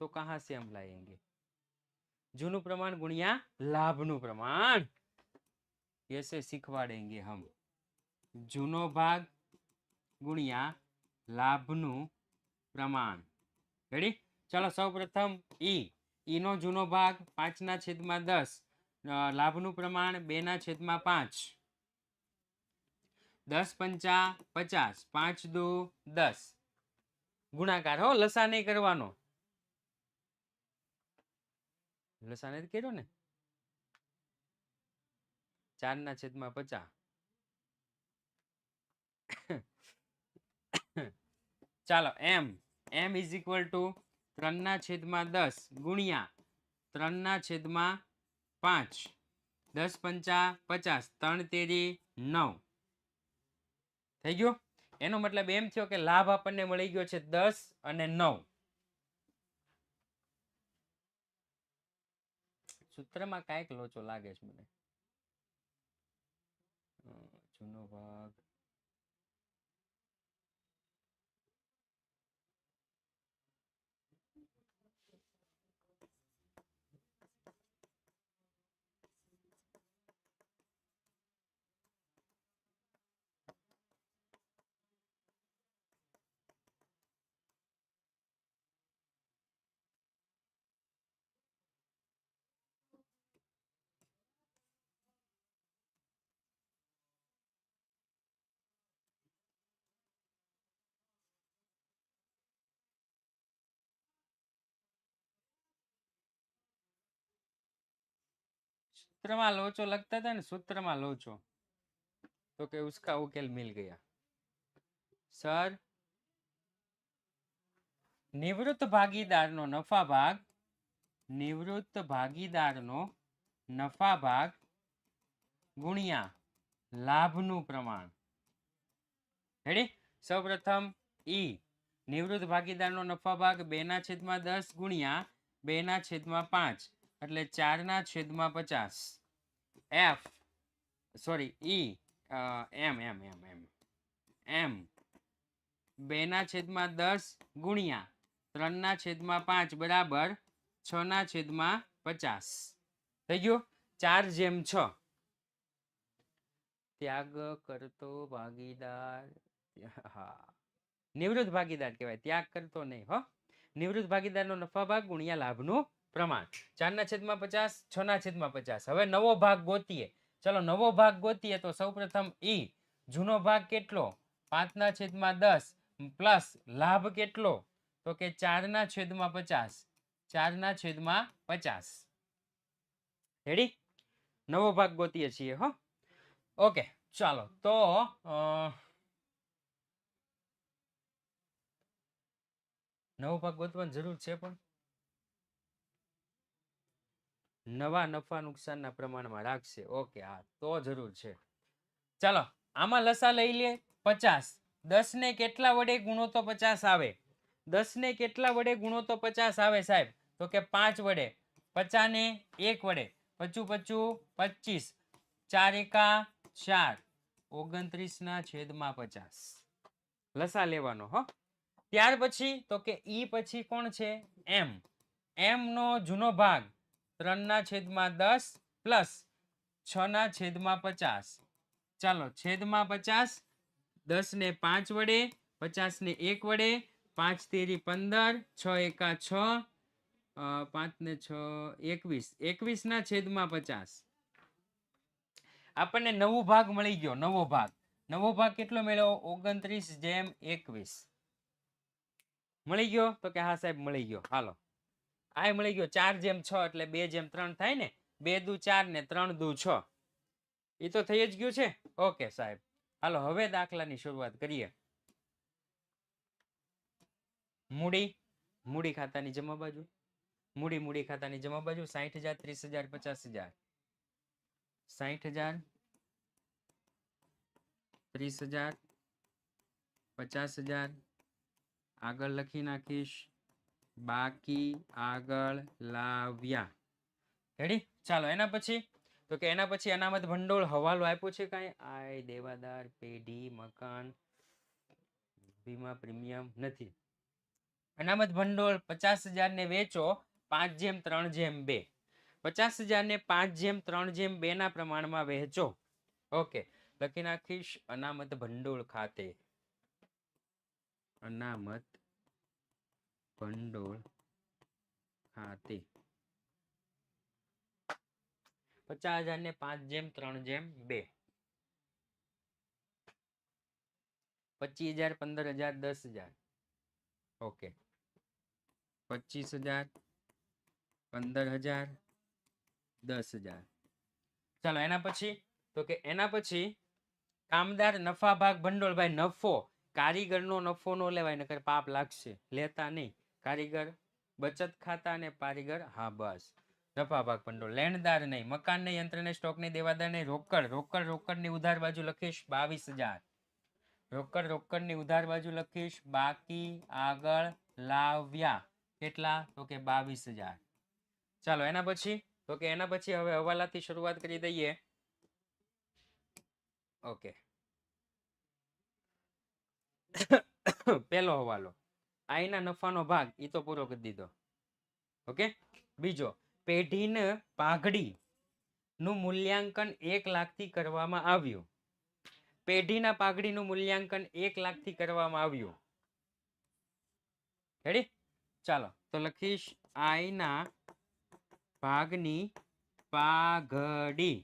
તો કહા से हम लाएंगे? जूनू प्रमाण गुणिया लाभनु प्रमाण. कैसे सिखवाड़ेंगे हम? जूनो भाग गुणिया लाभनु प्रमाण. रेडी? चलो सौ प्रथम ई नो जूनो भाग 5/10, लाभनु प्रमाण 2/5, 10 पंचा 50, 5 दू 10. गुणाकार हो, लसा नहीं करवानो. લસા નથી કર્યો ને? 4/50. ચાલો m ઇઝ ઇક્વલ ટુ 3/10 ગુણ્યા 3/5. 10 पंचा 50, 3 તેરી 9 થઈ ગયો. એનો મતલબ એમ થયો કે લાભ આપણને મળી ગયો છે 10 અને 9. સૂત્રમાં કાંઈક લોચો લાગે છે મને. જૂનો ભાગ सूत्रमा लोचो लगता था ना, सूत्रमा लोचो, तो कि उसका उकेल मिल गया. सर निवृत्त भागीदारनो नफा भाग, निवृत्त भागीदारनो नफा भाग गुणिया लाभનું પ્રમાણ. રેડી? સૌપ્રથમ ઈ નિવૃત્ત ભાગીદારનો નફા ભાગ 2/10 ગુણ્યા 2/5 એટલે 4/50. એફ સોરી ઈ એમ 2/10 ગુણ્યા 3/5 બરાબર 6/50. થઈ ગયું? 4/6. ત્યાગ કરતો ભાગીદાર, હા નિવૃત્ત ભાગીદાર કહેવાય, ત્યાગ કરતો નહીં હો. નિવૃત્ત ભાગીદારનો નફા ભાગ ગુણ્યા લાભનું પ્રમાણ. 4/50, 6/50. હવે નવો ભાગ ગોતીએ. ચલો નવો ભાગ ગોતીએ તો સૌપ્રથમ ઈ જૂનો ભાગ કેટલો? 5/10 પ્લસ લાભ કેટલો? તો કે 4/50. 4/50. રેડી? નવો ભાગ ગોતીએ છીએ હો. ઓકે ચાલો તો નવો ભાગ ગોતવાની જરૂર છે પણ નવા નફા નુકસાનના પ્રમાણમાં રાખશે. ઓકે હા તો જરૂર છે. ચાલો આમાં લસા લઈ લે 50. 10 ને કેટલા વડે ગુણો તો 50 આવે? 10 ને કેટલા વડે ગુણો તો 50 આવે સાહેબ? તો કે 5 વડે. 50 ને 1 વડે. 55 25. 4 એકા 4. 29/50. લસા લેવાનો હો. ત્યાર પછી તો કે ઈ પછી કોણ છે? એમ. એમ નો જૂનો ભાગ 3/10 પ્લસ 6/50. ચાલો છેદમાં 50. 10 ને 5 વડે. 50 ને 1 વડે. 5 તેરી 15. 6 એકા 6. 5 ને 6 21. 21/50. આપણને નવો ભાગ મળી ગયો. નવો ભાગ. નવો ભાગ કેટલો મેળવ્યો? 29/21 મળી ગયો. તો કે હા સાહેબ મળી ગયો. હાલો આ મળી ગયો. 4/6 એટલે 2/3 થાય ને. 2 દુ 4 ને 3 દુ 6. એ તો થઈ જ ગયું છે. ઓકે સાહેબ હાલો હવે દાખલાની શરૂઆત કરીએ. મૂડી ખાતાની જમા બાજુ. મૂડી ખાતાની જમા બાજુ 60,000 30,000 50,000. 60,000 30,000 50,000 આગળ લખી નાખીશ. બાકી આગળ લાવ્યા. રેડી? ચાલો એના પછી તો કે એના પછી અનામત ભંડોળ હવાલો આપ્યો છે કાંઈ? આય દેવાદાર પેઢી મકાન વીમા પ્રીમિયમ નથી. અનામત ભંડોળ 50,000 ને વેચો 5/3/2. 50,000 ને 5/3/2 ના પ્રમાણમાં વહેંચો. ઓકે લખી નાખીશ અનામત ભંડોળ ખાતે. અનામત ભંડોળ ખાતે 50,000 ને 5/3/2. 25,000 15,000 10,000. ઓકે 25,000 15,000 10,000. ચાલો એના પછી તો કે એના પછી કામદાર નફા ભાગ ભંડોળ. ભાઈ નફો કારીગરનો નફો નો લેવાય નકર પાપ લાગશે. લેતા નહીં. કારીગર બચત ખાતા અને કારીગર હા બસ નફા ભાગ ભંડોળ. લેણદાર નહીં. મકાન નહીં યંત્ર ને સ્ટોક નહીં દેવાદાર નહીં. રોકડની ઉધાર બાજુ લખીશ 22,000. રોકડની ઉધાર બાજુ લખીશ. બાકી આગળ લાવ્યા કેટલા? તો કે 22,000. ચાલો એના પછી તો કે એના પછી હવે હવાલાથી શરૂઆત કરી દઈએ. ઓકે પહેલો હવાલો આઈના નફાનો ભાગ એ તો પૂરો કરી દીધો. ઓકે બીજો પેઢીને પાઘડી નું મૂલ્યાંકન 1 લાખથી કરવામાં આવ્યું. પેઢીના પાઘડીનું મૂલ્યાંકન 1 લાખથી કરવામાં આવ્યું. રેડી? ચાલો તો લખીશ આઈના ભાગની પાઘડી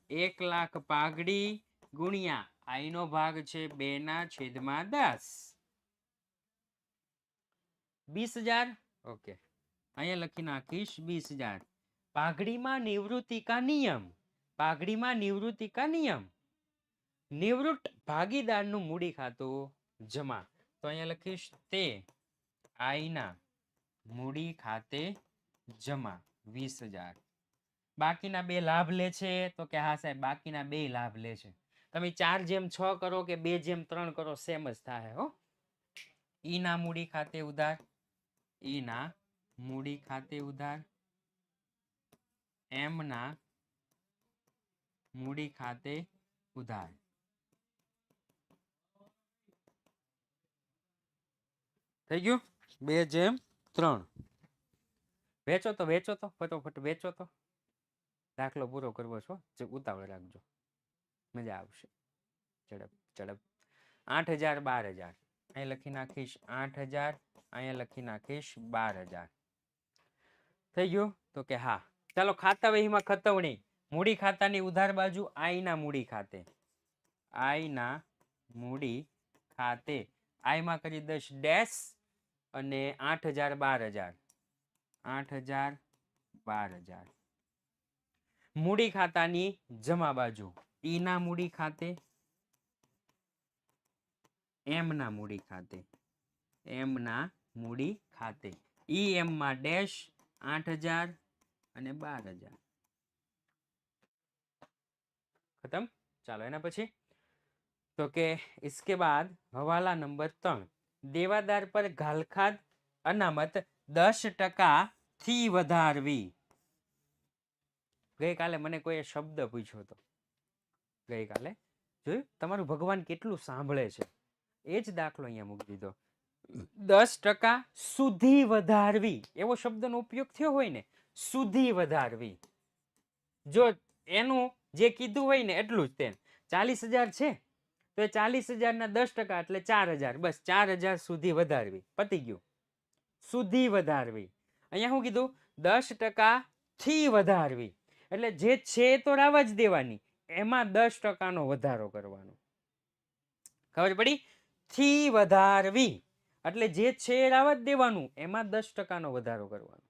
1 લાખ પાઘડી ગુણ્યા આઈનો ભાગ છે 2/10. 20,000. ઓકે અહીંયા લખી નાખીશ 20,000. પાઘડીમાં નિવૃત્તિ કા નિયમ. પાઘડીમાં નિવૃત્તિ કા નિયમ. નિવૃત્ત ભાગીદારનું મૂડી ખાતું જમા. તો અહીંયા લખીશ તે આઈના મૂડી ખાતે જમા 20,000. બાકીના 2 લાભ લે છે. તો કે હા સાહેબ બાકીના 2 લાભ લે છે. તમે 4/6 કરો કે 2/3 કરો સેમ જ થાય હો. ઈના મૂડી ખાતે ઉધાર. ઈના મૂડી ખાતે ઉધાર. એમના મૂડી ખાતે ઉધાર. થઈ ગયું? 2/3. વેચો તો ફટોફટ વેચો તો. દાખલો પૂરો કરવો છો ઉતાવળ રાખજો મજા આવશે. ઝડપ 8,000 12,000. અહીં લખી નાખીશ 8,000. અહીંયા લખી નાખીશ 12,000. થઈ ગયું? તો કે હા. ચાલો ખાતા વહીમાં ખતવણી. મૂડી ખાતાની ઉધાર બાજુ આઈના મૂડી ખાતે. આઈના મૂડી ખાતે આઈમાં કરી દઈશ ડેશ અને 8,000 12,000 8,000 12,000 મૂડી ખાતાની જમા બાજુ ઈ ના મૂડી ખાતે એમ ના મૂડી ખાતે એમ ના મૂડી ખાતે ઈ એમ માં ડેશ 8,000 અને 12,000 खत्म। चलो एना पछी तो के इसके बाद हवाला नंबर 3 देवादार पर घालखाद अनामत 10% थी वधारवी। गई काले मने कोई शब्द पूछो तो गई काले જોયું તમારું ભગવાન કેટલું સાંભળે છે એ જ દાખલો અહીંયા મૂકી દીધો 10% સુધી વધારવી એવો શબ્દનો ઉપયોગ થયો હોય ને સુધી વધારવી જો એનું જે કીધું હોય ને એટલું જ તેમ 40,000 છે તો એ 40,000 ના 10% એટલે 4,000 બસ 4,000 સુધી વધારવી પતી ગયું સુધી વધારવી અહીંયા શું કીધું 10% થી વધારવી એટલે જે છે તો રાવા જ દેવાની એમાં 10% નો વધારો કરવાનો ખબર પડી થી વધારવી એટલે જે છે રાવા જ દેવાનું એમાં 10% નો વધારો કરવાનો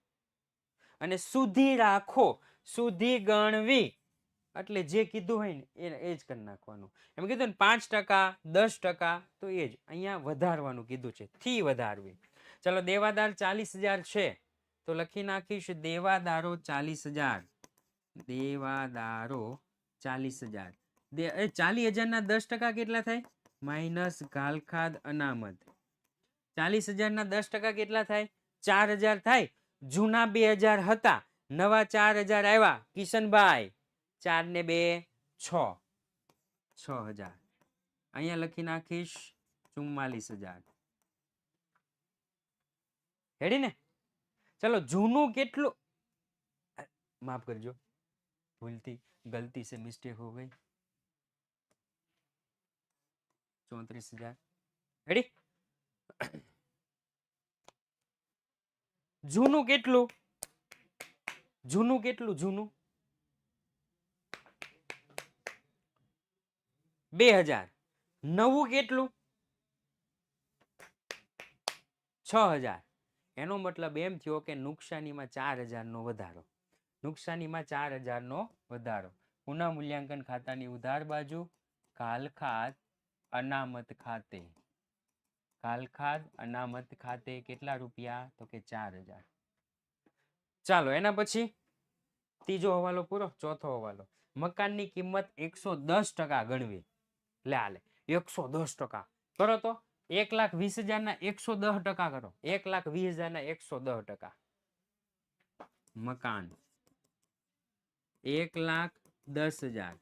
અને સુધી રાખો સુધી ગણવી એટલે જે કીધું હોય ને એ જ કરી નાખવાનું એમ કીધું ને 5% 10% તો એ જ અહીંયા વધારવાનું કીધું છે થી વધારવી ચલો દેવાદાર 40,000 છે તો લખી નાખીશ દેવાદારો 40,000 દેવાદારો 40,000 40,000 ના 10% કેટલા થાય માઇનસ ગાલખાદ અનામત 40,000 ના 10% કેટલા થાય 4,000 થાય જૂના 2,000 હતા નવા 4,000 આવ્યા કિશનભાઈ 4 ને 2 6 6,000 અહીંયા લખી નાખીશ 44,000 હેડી ને चलो जूनू કેટલું माफ करजो भूलती गलती से मिस्टेक हो गई 34,000 રેડી જૂનું કેટલું જૂનું કેટલું જૂનું 2,000 નવું કેટલું 6,000 એનો મતલબ એમ થયો કે નુકસાનીમાં 4,000 નો વધારો નુકસાનીમાં 4,000 નો વધારો પુનઃ મૂલ્યાંકન ખાતાની ઉધાર બાજુ કાલખાદ અનામત ખાતે કાલખાદ અનામત ખાતે કેટલા રૂપિયા તો કે 4,000 ચાલો એના પછી ત્રીજો હવાલો પૂરો ચોથો હવાલો મકાનની કિંમત 110% ગણવી લે આલે 110% કરો તો 1,20,000 ના 110% કરો 1,20,000 ના 110% મકાન 1,10,000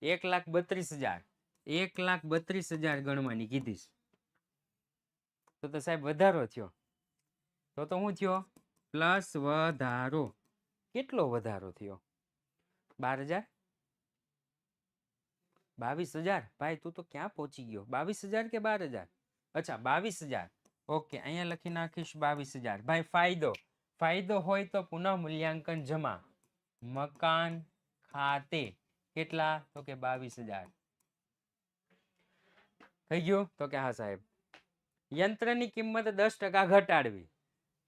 1,32,000 1,32,000 ગણવાની કીધીશ તો સાહેબ વધારો થયો તો શું થયો પ્લસ વધારો કેટલો વધારો થયો 12,000 22,000 ભાઈ તું તો ક્યાં પહોંચી ગયો 22,000 કે 12,000 અચ્છા 22,000 ઓકે અહીંયા લખી નાખીશ 22,000 ભાઈ ફાયદો ફાયદો હોય તો પુનઃ મૂલ્યાંકન જમા મકાન ખાતે કેટલા તો કે 22,000 થઈ ગયું તો કે હા સાહેબ યંત્રની કિંમત 10% ઘટાડવી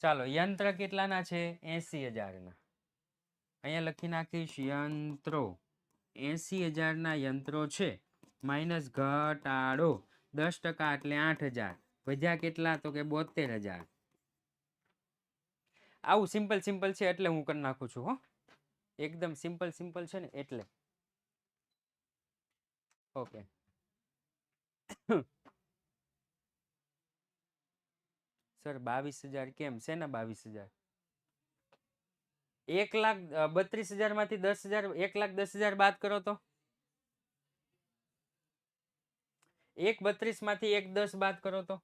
ચાલો યંત્ર કેટલાના છે 80,000 ના અહીંયા લખી નાખીશ યંત્રો 80,000 ના યંત્રો છે માઇનસ ઘટાડો 10% એટલે 8,000 વધ્યા કેટલા તો કે 72,000 આવું સિમ્પલ સિમ્પલ છે એટલે હું કરી નાખું છું હો એકદમ સિમ્પલ સિમ્પલ છે ને એટલે ઓકે સર 22,000 કેમ શેના 22,000 1,32,000 માંથી 10,000 1,10,000 બાદ કરો તો 1,32 માંથી 1,10 બાદ કરો તો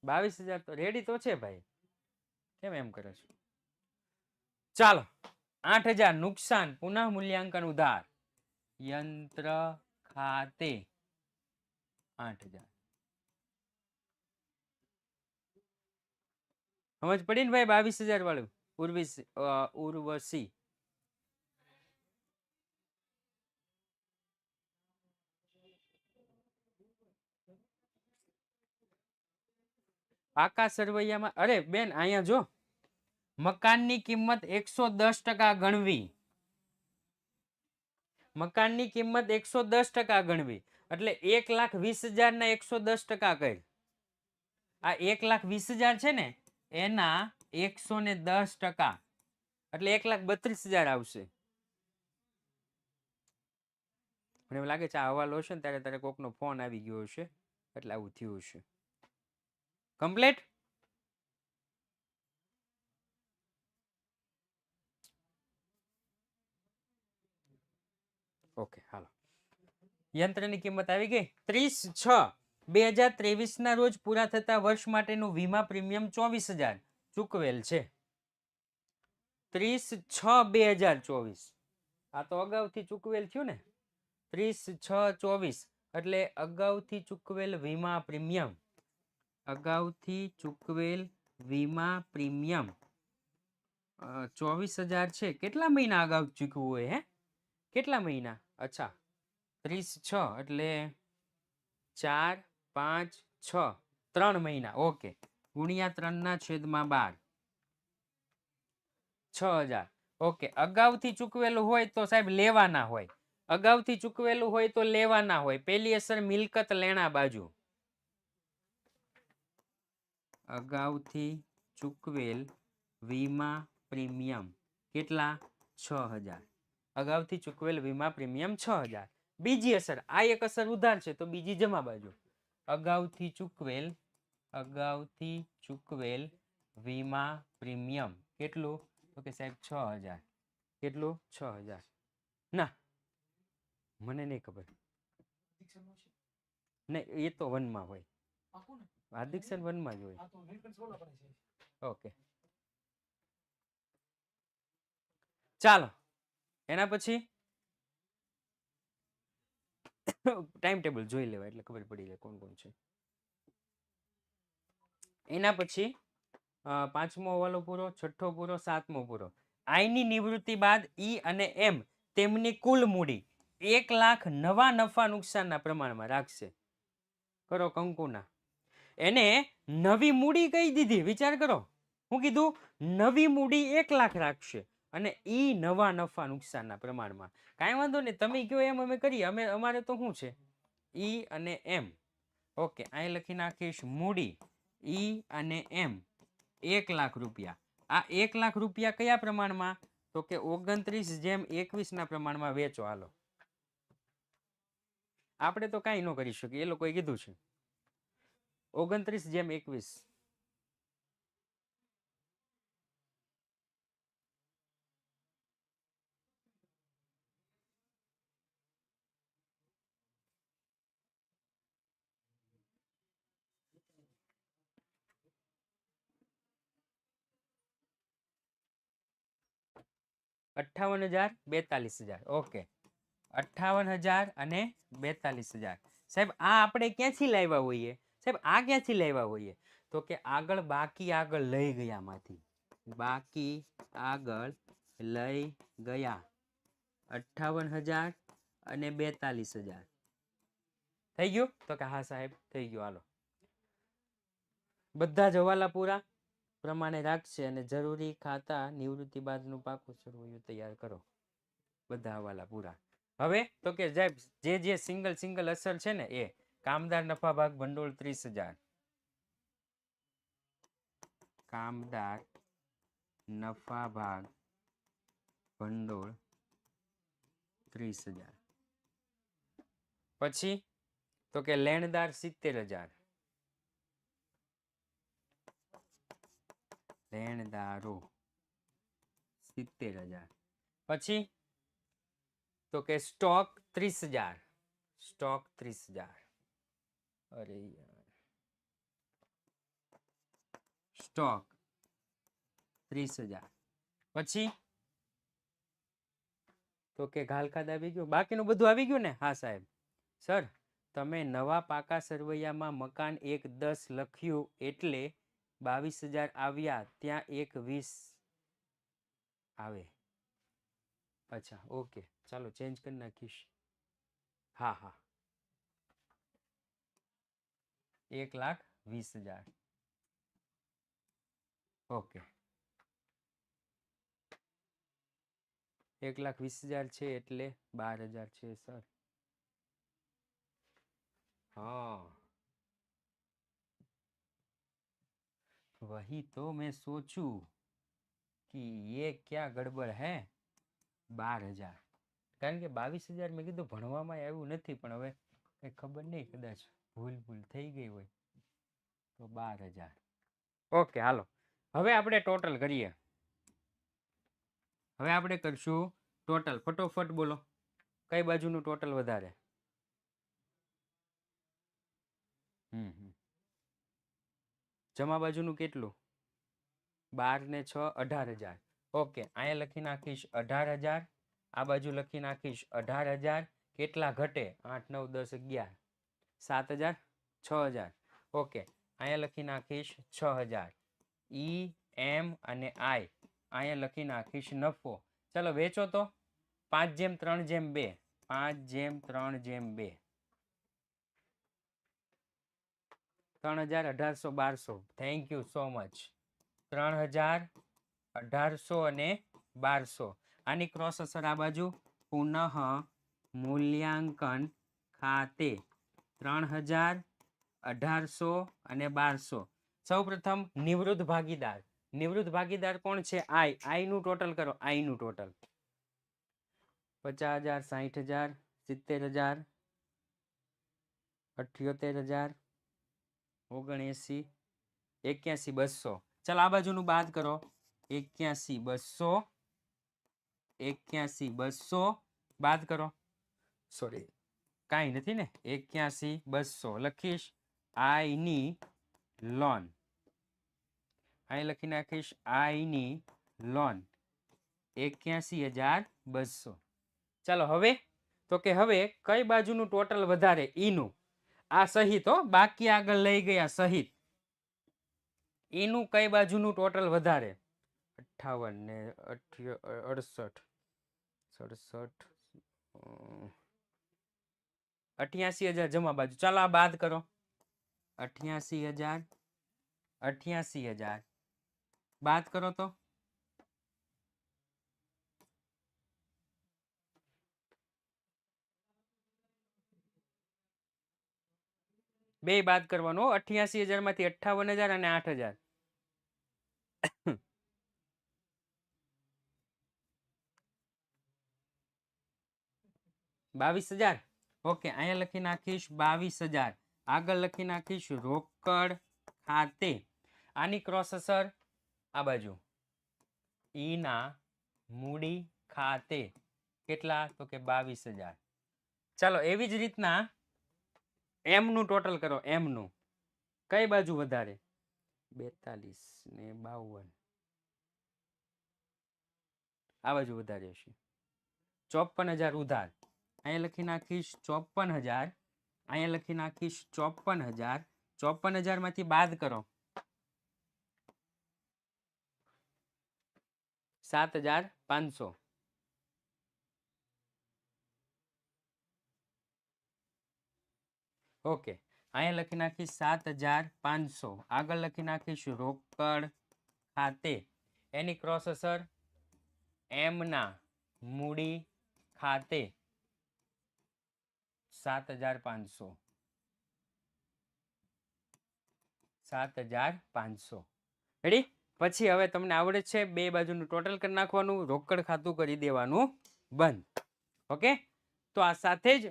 22,000 તો રેડી તો છે ભાઈ કેમ એમ કરે છો ચાલો 8,000 નુકસાન પુનઃ મૂલ્યાંકન ઉધાર યંત્ર ખાતે 8,000 સમજ પડી ને ભાઈ 22,000 વાળું ઉર્વશી પાકા સરવૈયામાં અરે બેન અહીંયા જો મકાનની કિંમત 110% ગણવી, મકાનની કિંમત 110% ગણવી એટલે 1,20,000 ના 110% કઈ આ 1,20,000 છે ને એના 110% એટલે 1,32,000 આવશે. મને એવું લાગે છે આ હવાલો હશે ને ત્યારે કોકનો ફોન આવી ગયો હશે એટલે આવું થયું હશે. કમ્પ્લીટ. ઓકે હાલો યંત્રની કિંમત આવી ગઈ 30/6/2023 ના રોજ પૂરા થતા વર્ષ માટેનું વીમા પ્રીમિયમ 24,000 ચૂકવેલ છે. 30/6/2024 આ તો અગાઉથી ચૂકવેલ થયું ને 30/6/24 એટલે અગાઉથી ચૂકવેલ વીમા પ્રીમિયમ, અગાઉથી ચૂકવેલ વીમા પ્રીમિયમ 24,000 છે. કેટલા મહિના અગાઉ ચૂકવું હોય હે? કેટલા મહિના? અચ્છા 30/6 એટલે 4, 5, 6 3 મહિના. ઓકે ગુણ્યા 3/12 6,000. ઓકે અગાઉથી ચૂકવેલું હોય તો સાહેબ લેવાના હોય, અગાઉથી ચૂકવેલું હોય તો લેવાના હોય. પેલી અસર મિલકત લેણા બાજુ, અગાઉથી ચૂકવેલ વીમા પ્રીમિયમ કેટલા? 6,000. અગાઉથી ચૂકવેલ વીમા પ્રીમિયમ 6,000. બીજી અસર આ એક અસર ઉધાર છે તો બીજી જમા બાજુ અગાઉથી ચૂકવેલ વીમા પ્રીમિયમ કેટલું? તો કે સાહેબ 6,000. કેટલું? 6,000. ના મને નહીં ખબર, નહીં એ તો વનમાં હોય, હાર્દિક સર વનમાં જ હોય. ઓકે ચાલો એના પછી ટાઈમ ટેબલ જોઈ લેવા એટલે ખબર પડી જાય કોણ કોણ છે. એના પછી પાંચમો વાલો પૂરો, છઠ્ઠો પૂરો, સાતમો પૂરો. આઈની નિવૃત્તિ બાદ ઈ અને એમ તેમની કુલ મૂડી 1,00,000 નવા નફા નુકસાનના પ્રમાણમાં રાખશે. કરો કંકુના. એને નવી મૂડી કહી દીધી, વિચાર કરો. હું કીધું? નવી મૂડી 1,00,000 રાખશે અને ઈ નવા નફા નુકસાનના પ્રમાણમાં. કાંઈ વાંધો નહીં, તમે કયો એમ અમે કરીએ. અમારે તો શું છે? ઈ અને એમ. ઓકે અહીં લખી નાખીશ મૂડી ઈ અને એમ 1,00,000 રૂપિયા. આ 1,00,000 રૂપિયા કયા પ્રમાણમાં? તો કે 29/21 ના પ્રમાણમાં વેચો. હાલો આપણે તો કાંઈ ન કરી શકીએ, એ લોકોએ કીધું છે 29/21. $58,000 42,000. ઓકે 58,000 અને 42,000. સાહેબ આ આપણે ક્યાંથી લાવ્યા હોઈએ? સાહેબ આ ક્યાંથી લાવ્યા હોઈએ? તો કે આગળ બાકી આગળ લઈ ગયામાંથી, બાકી આગળ લઈ ગયા 58,000 અને 42,000 થઈ ગયું. તો કે હા સાહેબ થઈ ગયું. હાલો બધા જ હવાલા પૂરા પ્રમાણે રાખશે અને જરૂરી ખાતા નિવૃત્તિ બાદનું પાકું સરવૈયું તૈયાર કરો. બધા હવાલા પૂરા. હવે તો કે જે સિંગલ અસર છે ને એ કામદાર નફા ભાગ ભંડોળ 30,000, કામદાર નફા ભાગ ભંડોળ 30,000. પછી તો કે લેણદાર 70,000, લેણદારો 70,000. પછી તો કે સ્ટોક 30,000, સ્ટોક 30,000. અરે યાર સ્ટોક 30,000. પછી તો કે ઘાલખાદ આવી ગયું, બાકીનું બધું આવી ગયું ને? હા સાહેબ. સર તમે નવા પાકા સરવૈયામાં મકાન 110 લખ્યું એટલે 22,000 આવ્યા, ત્યાં 120 આવે. અચ્છા ઓકે ચાલો ચેન્જ કરી નાખીશ. હા હા 1,20,000. ઓકે 1,20,000 છે એટલે 12,000 છે સર. हाँ वही तो मैं सोचूं कि ये क्या गड़बड़ है 12,000 કારણ કે 22,000 મેં કીધું ભણવામાં આવ્યું નથી પણ હવે કઈ ખબર નહીં કદાચ ભૂલ થઈ ગઈ હોય તો 12,000. ઓકે હાલો હવે આપણે ટોટલ કરીએ. હવે આપણે કરશું ટોટલ. ફટોફટ બોલો કઈ બાજુનું ટોટલ વધારે? જમા બાજુનું કેટલું? 12 ને 6 18,000. ઓકે અહીંયા લખી નાખીશ 18,000. આ બાજુ લખી નાખીશ 18,000. કેટલા ઘટે? 8 9 10 11 7,000 6,000. ઓકે અહીંયા લખી નાખીશ 6,000. ઈ એમ અને આઈ અહીંયા લખી નાખીશ નફો. ચાલો વેચો તો 5:3:2 5:3:2 3,000 1800 1200. Thank you so much. 3,000 1800 અને 1200. આની ક્રોસ અસર આ બાજુ પુનઃ મૂલ્યાંકન ખાતે 3,000 1800 અને 1200. સૌ પ્રથમ નિવૃત્ત ભાગીદાર. નિવૃત્ત ભાગીદાર કોણ છે? આઈ નું ટોટલ કરો. આઈ નું ટોટલ 50,000 60,000 70,000 78,000 79 81 200. ચાલો આ બાજુનું બાદ કરો. 81 200 81 200 બાદ કરો. સોરી કાંઈ નથી ને. 81 200 લખીશ. આઈ ની લોન અહીં લખી નાખીશ. આઈ ની લોન 81,200. ચાલો હવે તો કે હવે કઈ બાજુનું ટોટલ વધારે? ઈનું. આ સહિત હો, બાકી આગળ લઈ ગયા સહિત. એનું કઈ બાજુનું ટોટલ વધારે? 58 ને 68 67 88,000 જમા બાજુ. ચાલો આ બાદ કરો. 88,000 88,000 બાદ કરો તો બે બાદ કરવાનો. 88,000 માંથી 58,000 અને 8,000. 22,000. ઓકે અહીંયા લખી નાખીશ 22,000. આગળ લખી નાખીશ રોકડ ખાતે. આની ક્રોસ અસર આ બાજુ ઈના મૂડી ખાતે કેટલા? તો કે 22,000. ચાલો એવી જ રીતના એમ નું ટોટલ કરો. એમ નું કઈ બાજુ વધારે? 42 ને 52 આ બાજુ વધારે હશે. 54,000 ઉધાર. અહીંયા લખી નાખીશ 54,000. અહીંયા લખી નાખીશ 54,000. 54,000 માંથી બાદ કરો 7,500. ઓકે અહીંયા લખી નાખીશ 7,500. આગળ લખી નાખીશ રોકડ ખાતે. એની ક્રોસ અસર એમ ના મૂડી ખાતે 7,500 7,500. રેડી? પછી હવે તમને આવડે છે બે બાજુનું ટોટલ કરી નાખવાનું, રોકડ ખાતું કરી દેવાનું બંધ. ઓકે તો આ સાથે જ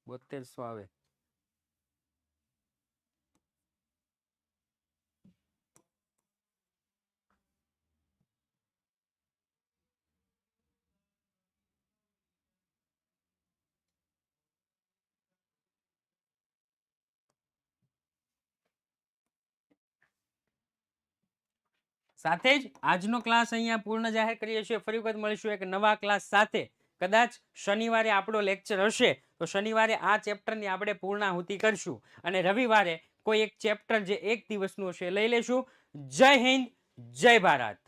7200 આવે. સાથે જ આજનો ક્લાસ અહીંયા પૂર્ણ જાહેર કરીએ છીએ. ફરી વખત મળીશું એક નવા ક્લાસ સાથે. કદાચ શનિવારે આપણો લેક્ચર હશે તો શનિવારે આ ચેપ્ટરની આપણે પૂર્ણાહુતિ કરશું અને રવિવારે કોઈ એક ચેપ્ટર જે એક દિવસનું હશે લઈ લેશું. જય હિન્દ, જય ભારત.